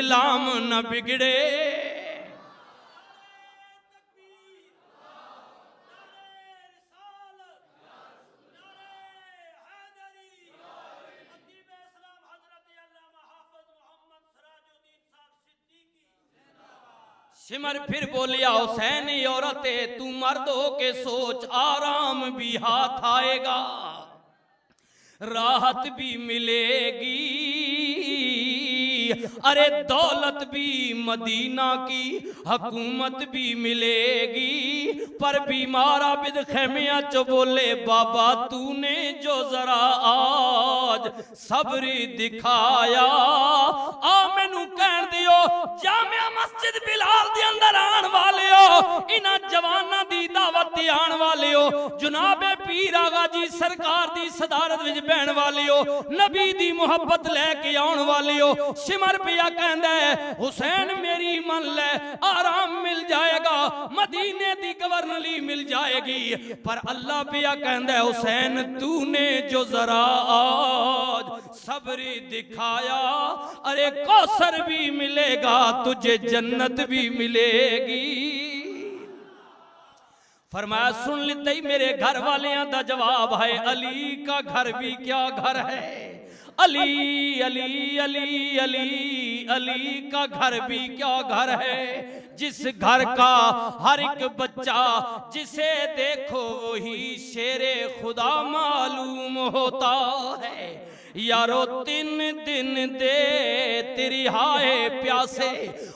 इस्लाम न बिगड़े। सिमर फिर बोलिया हुसैन औरतें तू मर्द हो के सोच, आराम भी हाथ आएगा, राहत भी मिलेगी, अरे दौलत भी मदीना की हुकूमत भी मिलेगी। पर बीमारा बिद खेमिया चो बोले बाबा तूने जो जरा आज सब्र दिखाया, आ मैनू कह दियो जामिया मस्जिद बिलाल दे अंदर आन वाले हो, इन्हां जवानां दी दावत ते आन वाले हो, जनाबे पीर आगा जी सरकार दी सदारत विच बहन वाले हो, नबी दी मोहब्बत लेके आउण वाले हो। सिमर पिया कहंदा है हुसैन मेरी मन ले, आराम मिल जाएगा, मदीने दी गवर्नरी मिल जाएगी। पर अल्लाह पिया कहंदा है हुसैन तूने जो जरा आज सब्र दिखाया, अरे कौसर भी मिलेगा तुझे जन्नत भी मिलेगी। फरमाया सुन लेते ही मेरे घर वालियां दा जवाब है, अली का घर भी क्या घर है, अली अली अली अली अली का घर भी क्या घर है, जिस घर का हर एक बच्चा जिसे देखो वही शेरे खुदा मालूम होता है। यारो 3 दिन दे तेरी हाय प्यासे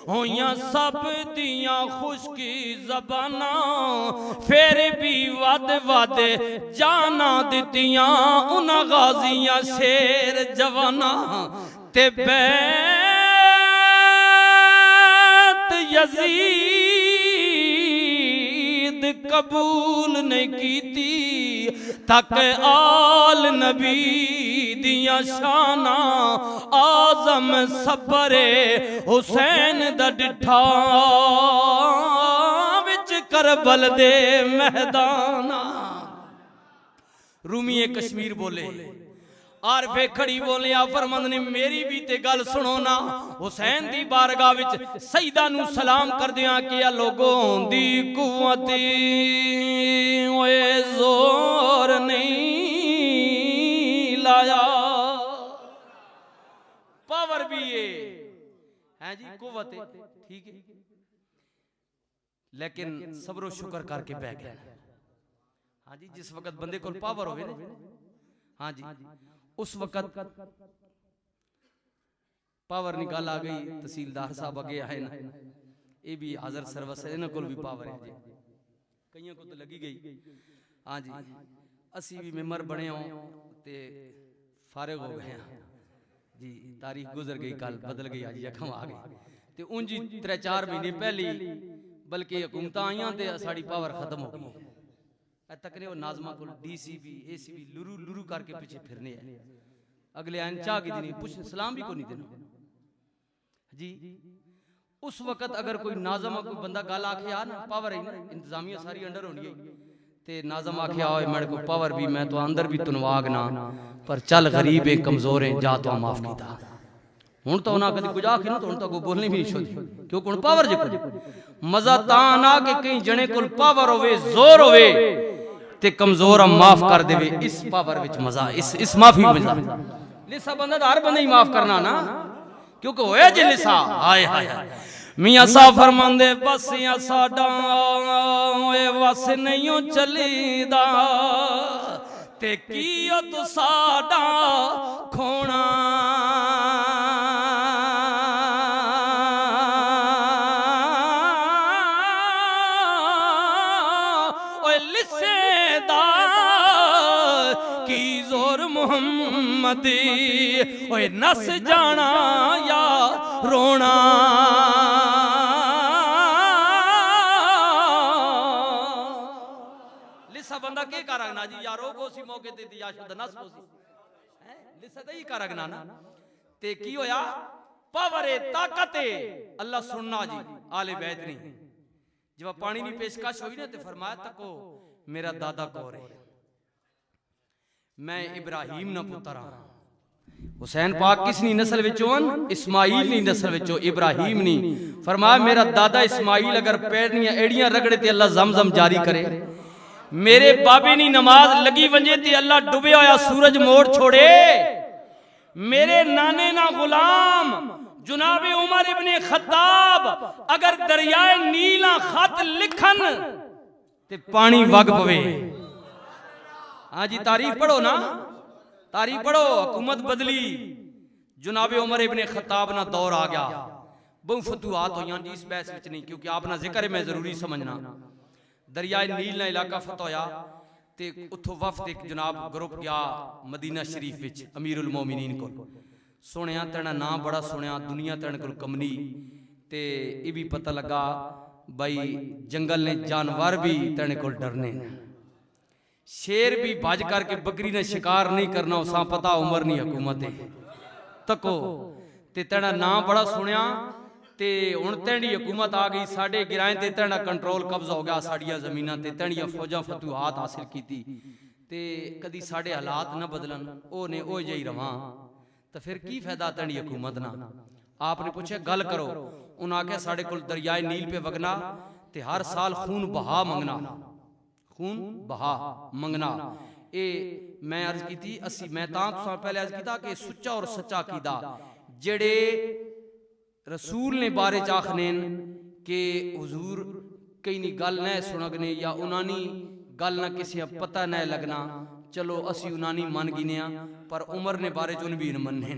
होइया सब दियां खुशकी जबाना, फिर भी वद वद जाना दितियां उन्हां गाजियां शेर जवाना, ते बैत यजीद कबूल नहीं कीती, तक आल नबी दियां शाना, आजम सबरे हुसैन दा डिठा विच करबल दे मैदाना। रूमीए कश्मीर बोले आर वे खड़ी बोले फरमंद ने मेरी भी ते गल सुनो ना। हुसैन दी बारगाह विच सईदा नू सलाम कर दिया कि लोगों दी कुवती ओए जोर नहीं लाया, पावर भी ये है जी कुवत ठीक है, लेकिन सब्रो शुक्र करके बह गया। हाँ जी जिस वक्त बंदे को पावर होवे ना, हाँ जी उस वक्त पावर निकाल आ गई। तहसीलदार साहब अगे आए ना, ये भी हाजर सर्वस इन्हां कोल भी पावर है जी, कईयों को तो लगी गई। हाँ जी असी भी मेंबर बने हो ते फारिग हो गए जी, तारीख गुजर गई, कल बदल गई, आज यकम आ गई। ते उंज 3-4 महीने पहले बल्कि हुकूमत आईयां ते साड़ी पावर खत्म हो गई। तकरे वो नाजमा को डीसीपी एसीपी लुरू लुरू करके पीछे फिरने है, अगले आन चाह की नहीं पूछ सलाम भी को नहीं देना जी। उस वक्त अगर कोई नाजमा कोई बंदा गल आखे आ ना पावर है ना, इंतजामिया सारी अंडर होनी है, ते नाजम आखे आओ मेरे को पावर भी मैं तो अंदर भी तुनवाग ना, पर चल गरीब है कमजोर है जा तो माफ कीता। हुण तो उन्हें कभी कुछ आखी ना तो हुण तो बोलनी भी नहीं छोड़ी, क्योंकि हुण पावर जे मजा तां ना कि कई जने कोल पावर होवे जोर होवे ते कमजोर माफ कर देवे। इस पावर विच मजा, इस माफी मजा। लिसा बंदा हर बंदे ही माफ करना ना, क्योंकि होया जे लिसा हाय हाय मियां साहब फरमांदे बस या साडा ओए वस नहीं चलीदा, ते कीओ तू साडा खोना मोहम्मदी ओए नस जाना या रोना। लिसा बंदा के करगना जी यारो को सी मौके ते दिया शुद्ध नस को सी हैं लिसा दई करगना ना ते की होया पावर ताकत अल्लाह सुनना जी आले बैत नहीं। जब पानी की पेशकश हुई ना तो फरमाया तको मेरा दादा कौर है, मैं इब्राहिम ना पुत्र हाँ, हुसैन पाक किसनी नस्ल विचों? इस्माइल नी नस्ल विचों, इब्राहिम नी। फरमाया मेरा दादा इस्माइल अगर पैरनियां एड़ियां रगड़े ते अल्लाह जमजम जारी करे, मेरे बाबे नी नमाज लगी वंजे ते अल्लाह डुबया होया सूरज मोड़ छोड़े, मेरे नाने ना गुलाम जुनाबे उमर इब्ने खत्ताब अगर दरियाए नीला खत लिखन ते पानी वग पवे। हाँ जी तारीफ पढ़ो ना, तारीफ पढ़ो। हुकूमत बदली, जुनाबे उमर इब्ने खत्ताब ना दौर आ गया, बहु फतूहात होइयां जी, इस बहस विच नहीं क्योंकि आपना जिक्र है मैं जरूरी समझना। दरियाए नील ना इलाका फतह होया ते उथों वफद एक जनाब ग्रुप गया मदीना शरीफ विच अमीरुल मोमिनीन को। सुनिया तेना नाम बड़ा सुनिया, दुनिया तेरे को कमनी ते ये भी पता लगा भाई जंगल ने जानवर भी तेरे को डरने, शेर भी भज करके बकरी ने शिकार नहीं करना, उसा पता उमर नहीं हुकूमत है तको ते तेरा नाम बड़ा सुनिया ते हुण तेरी हुकूमत आ गई, साडे गिराए ते तेरा कंट्रोल कब्जा हो गया, साड़िया जमीनां ते तेरिया फौजां फतूहात हासिल कीती ते कदी साडे हालात न बदलन, ओ ने ओ जही रवां तो फिर की फायदा तेरी हुकूमत ना। आपने पूछे गल करो, उन्हें आख्या साडे कोल दरियाए नील पे वगना ते हर साल खून बहा मंगना, खून बहा मंगना। ए मैं अर्ज की थी असी मैं तां पहले अर्ज कीता कि सुच्चा और सच्चा कीदा जेड़े रसूल ने बारे च आखने के हुजूर कई नी गल न सुनगने या उन्हानी गल ना किसी पता न लगना, चलो असी उन्हानी मन गिने पर उमर ने बारे च भी मनने,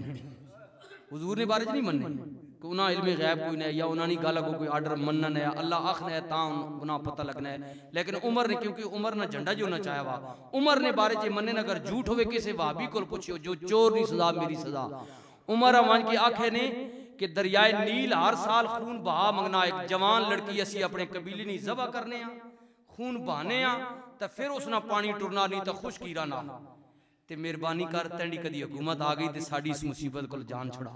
हुजूर ने बारे च नहीं मनने कि उन्हें इल्मे गैब कोई नहीं या उन्हानी गल अगो कोई आर्डर मनना है अल्लाह आखना है तां उन्हें पता लगना है। लेकिन उमर ने क्योंकि उमर ने झंडा जो ना चाहे वा उमर ने बारे च मनने, अगर झूठ होवे किसी वाबी को पूछियो जो चोर नी सजा मेरी सजा। उमर अमान की आखे ने कि दरियाए नील हर साल खून बहा मंगना, एक जवान लड़की असी अपने कबीले नी जबा करने खून बहाने तो फिर उसना पानी टुरना नहीं तो खुशकीरा ना ते मेहरबानी कर तेरी कदी हुकूमत आ गई तो साड़ी इस मुसीबत को जान छुड़ा।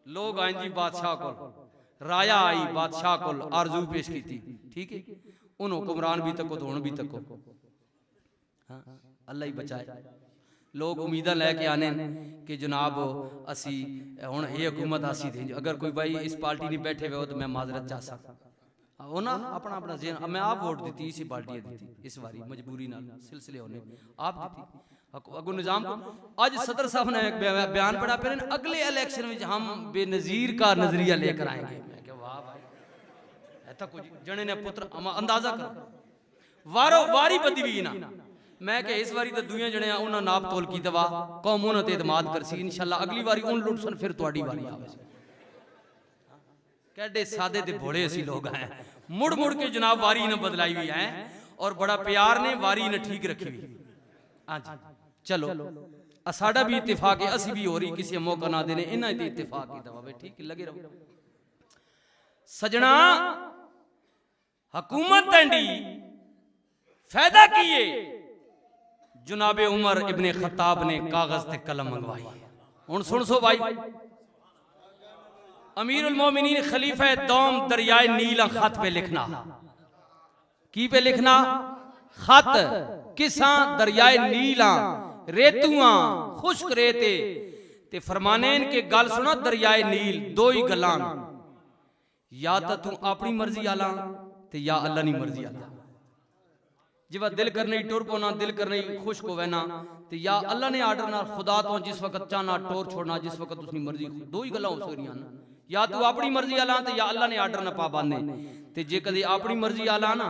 लोग आए जी बादशाह को, राया आई बादशाह को आरजू पेश की थी, ठीक है उन हुक्मरान भी तको तो भी तको, हाँ अल्लाह ही बचाए। लोग उम्मीदा लैके आने कि जनाब असी हुण ये हुकूमत असी थे, अगर कोई भाई इस पार्टी नहीं बैठे हुए हो तो मैं माजरत चाह सकता हो ना अपना अपना जेन, मैं आप वोट दी इसी पार्टी दी इस बारी मजबूरी ना सिलसिले होने आप दी अगो निजाम। आज सदर साहब ने एक बयान पढ़ा फिर अगले इलेक्शन में हम बेनजीर का नजरिया लेकर आएंगे। मैं क्या वाह भाई ऐसा कुछ जने ने पुत्र अंदाजा कर वारो वारी बदी भी ना, मैं क्या इस बारी तो दुनिया जने उन्हें नाप तोल की दवा कौम उन्हें एतमाद कर सी, इंशाल्लाह अगली बारी उन लुट सन फिर तुहाडी वारी आवे। कैडे सादे ते भोले असी लोग हैं, मुड़ मुड़ के जनाब वारी ने बदलाई हुई है और बड़ा प्यार ने वारी ने ठीक रखी हुई। हाँ जी चलो साडा भी इत्तेफाक है, असी भी हो रही किसी मौका ना देने इन्हें इत्तेफाक की दवा ठीक लगे रहो। सजना हुकूमत तेंडी फायदा किए, जुनाबे उमर इब्ने खत्ताब ने कागज ते कलम मंगवाई। हुण सुन सो भाई, अमीरुल मोमिनीन खलीफा दौम दरियाए नील खत पे लिखना, की पे लिखना खत किसा दरियाए नीला रेतुआ खुश्क रेते ते फरमाने के गल सुना दरियाए नील दो ही गलां, या तो तू अपनी मर्जी आला ते या अल्लाह नी मर्जी आला। जिवा दिल करने टुर पोना दिल करने खुश्क होवे ना ते या अल्लाह ने आर्डर ना खुदा तो जिस वक्त चाहना टोर छोड़ना जिस वक्त उसकी मर्जी, दो ही गल्लां हो सकदियां ना, या तू अपनी मर्जी आला ते या अल्लाह ने आर्डर ना पा बांधे ते जे कदे अपनी मर्जी आला ना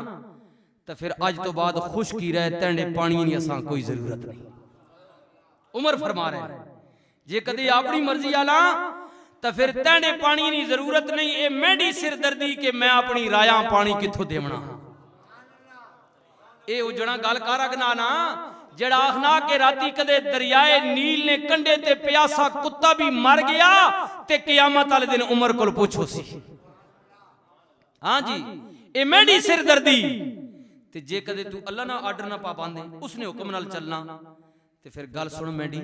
तो फिर अज तो बाद खुश्की रहे तेंडे पानी नी असां कोई जरूरत नहीं। उमर फरमा रहे जे कदे अपनी मर्जी आला तो फिर तेंडे पानी नी जरूरत नहीं, ये मेरी सिरदर्दी के मैं अपनी राया पानी किथों देवना। ए उजड़ा गल कर अगना ना जड़ा आखना के राती कदे दरियाए नील ने कंडे ते प्यासा कुत्ता भी मर गया ते कियामत वाले दिन उमर को पूछो सी। हाँ जी ए मेरी सिरदर्दी ते जे कदे तू अल्लाह ना आर्डर ना पा पांदे उसने हुक्म नाल चलना ते फिर गल सुन मेडी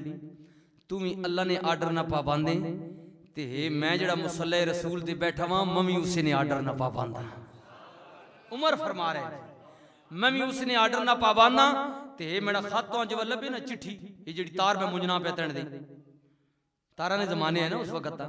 तू भी अल्लाह ने आर्डर ना पा पांदे ते मैं जड़ा मुसल्ले रसूल ते बैठा वां मम्मी उसे ने आर्डर ना पा पांदा। उमर फरमा रहे मैं भी उसने आर्डर ना पाबाना ते मेरा खत तो जब लभे ना चिट्ठी ये जी तार में मुंजना पे तण दी तारा ने जमाने है ना उस वक्त